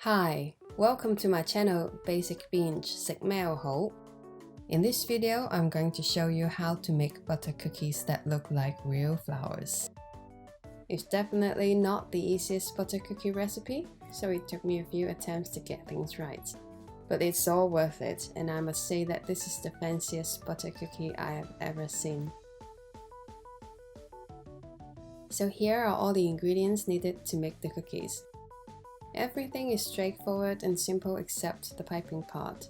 Hi, welcome to my channel Basic Binge 食咩又好. In this video, I'm going to show you how to make butter cookies that look like real flowers. It's definitely not the easiest butter cookie recipe, so it took me a few attempts to get things right. But it's all worth it, and I must say that this is the fanciest butter cookie I have ever seen. So here are all the ingredients needed to make the cookies. Everything is straightforward and simple except the piping part.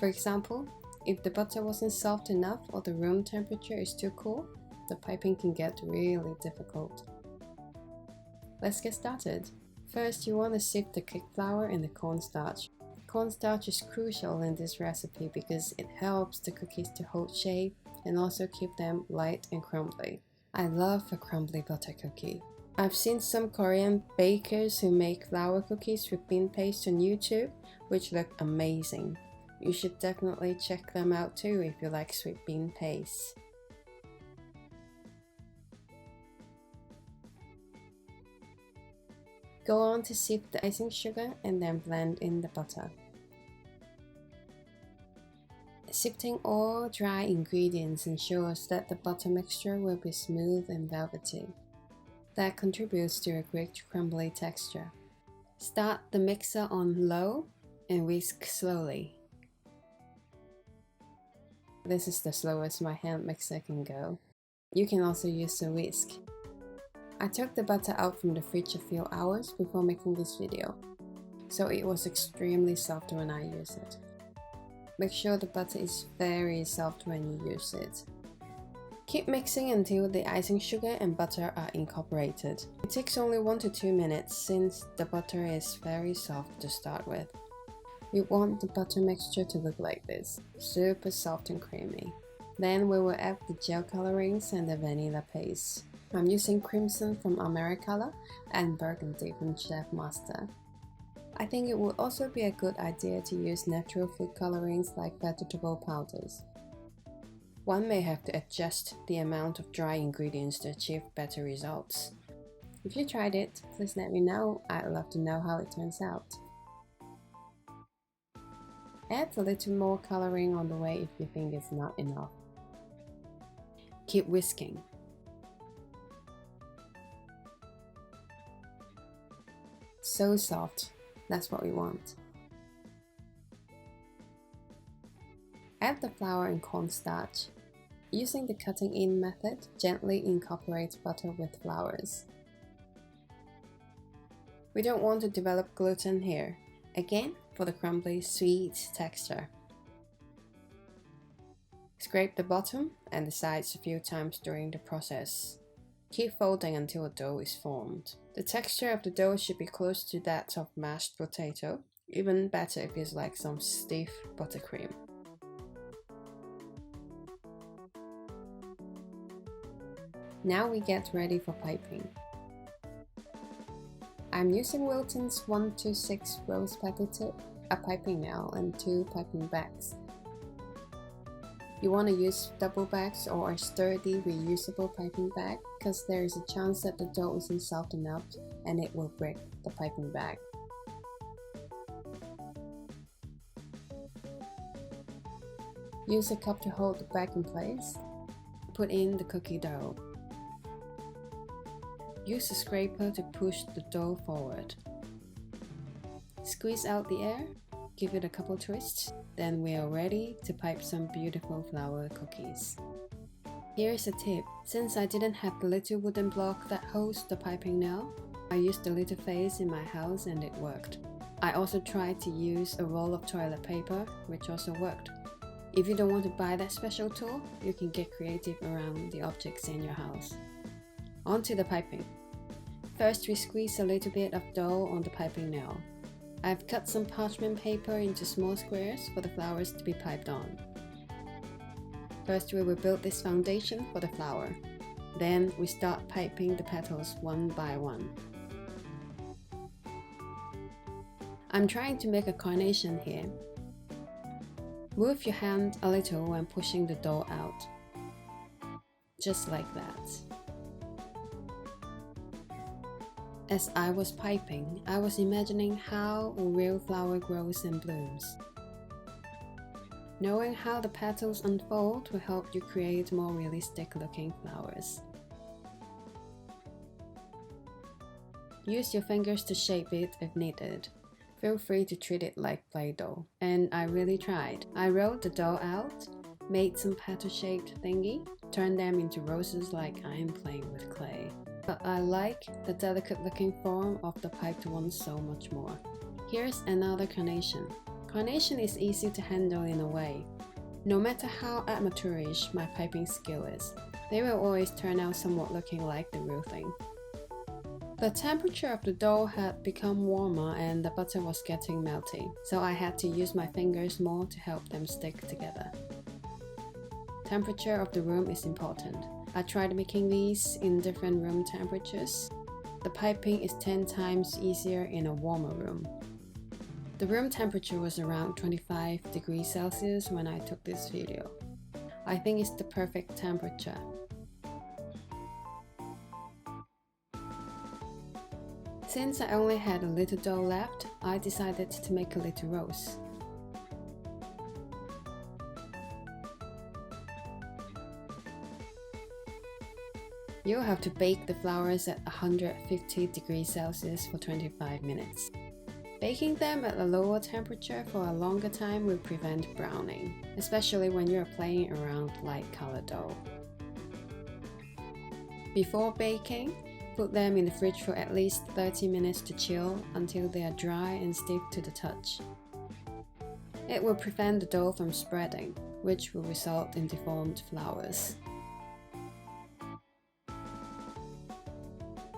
For example, if the butter wasn't soft enough or the room temperature is too cool, the piping can get really difficult. Let's get started. First, you want to sift the cake flour and the cornstarch. Cornstarch is crucial in this recipe because it helps the cookies to hold shape and also keep them light and crumbly. I love a crumbly butter cookie. I've seen some Korean bakers who make flour cookies with bean paste on YouTube, which look amazing. You should definitely check them out too if you like sweet bean paste. Go on to sift the icing sugar and then blend in the butter. Sifting all dry ingredients ensures that the butter mixture will be smooth and velvety. That contributes to a great crumbly texture. Start the mixer on low and whisk slowly. This is the slowest my hand mixer can go. You can also use a whisk. I took the butter out from the fridge a few hours before making this video, so it was extremely soft when I use it. Make sure the butter is very soft when you use it. Keep mixing until the icing sugar and butter are incorporated. It takes only 1 to 2 minutes since the butter is very soft to start with. We want the butter mixture to look like this, super soft and creamy. Then we will add the gel colorings and the vanilla paste. I'm using crimson from Americolor and burgundy from Chef Master. I think it would also be a good idea to use natural food colorings like vegetable powders. One may have to adjust the amount of dry ingredients to achieve better results. If you tried it, please let me know. I'd love to know how it turns out. Add a little more coloring on the way if you think it's not enough. Keep whisking. So soft, that's what we want. Add the flour and cornstarch. Using the cutting in method, gently incorporate butter with flowers. We don't want to develop gluten here, again for the crumbly, sweet texture. Scrape the bottom and the sides a few times during the process. Keep folding until a dough is formed. The texture of the dough should be close to that of mashed potato, even better if it's like some stiff buttercream. Now we get ready for piping. I'm using Wilton's 126 rose petal tip, a piping nail, and 2 piping bags. You want to use double bags or a sturdy reusable piping bag because there is a chance that the dough isn't soft enough and it will break the piping bag. Use a cup to hold the bag in place. Put in the cookie dough. Use a scraper to push the dough forward. Squeeze out the air, give it a couple twists, then we are ready to pipe some beautiful flower cookies. Here's a tip. Since I didn't have the little wooden block that holds the piping nail, I used the little vase in my house and it worked. I also tried to use a roll of toilet paper, which also worked. If you don't want to buy that special tool, you can get creative around the objects in your house. On to the piping. First, we squeeze a little bit of dough on the piping nail. I've cut some parchment paper into small squares for the flowers to be piped on. First, we will build this foundation for the flower. Then, we start piping the petals one by one. I'm trying to make a carnation here. Move your hand a little when pushing the dough out. Just like that. As I was piping, I was imagining how a real flower grows and blooms. Knowing how the petals unfold will help you create more realistic looking flowers. Use your fingers to shape it if needed. Feel free to treat it like Play-Doh. And I really tried. I rolled the dough out, made some petal-shaped thingy, turned them into roses like I am playing with clay. But I like the delicate looking form of the piped one so much more. Here's another carnation. Carnation is easy to handle in a way. No matter how amateurish my piping skill is, they will always turn out somewhat looking like the real thing. The temperature of the dough had become warmer and the butter was getting melty, so I had to use my fingers more to help them stick together. Temperature of the room is important. I tried making these in different room temperatures. The piping is 10 times easier in a warmer room. The room temperature was around 25 degrees Celsius when I took this video. I think it's the perfect temperature. Since I only had a little dough left, I decided to make a little rose. You'll have to bake the flowers at 150 degrees Celsius for 25 minutes. Baking them at a lower temperature for a longer time will prevent browning, especially when you're playing around light colored dough. Before baking, put them in the fridge for at least 30 minutes to chill until they are dry and stiff to the touch. It will prevent the dough from spreading, which will result in deformed flowers.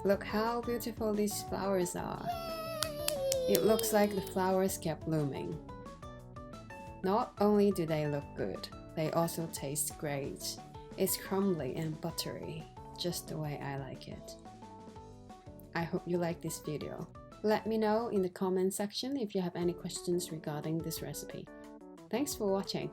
Look how beautiful these flowers are. It looks like the flowers kept blooming. Not only do they look good, they also taste great. It's crumbly and buttery, just the way I like it. I hope you like this video. Let me know in the comment section if you have any questions regarding this recipe. Thanks for watching.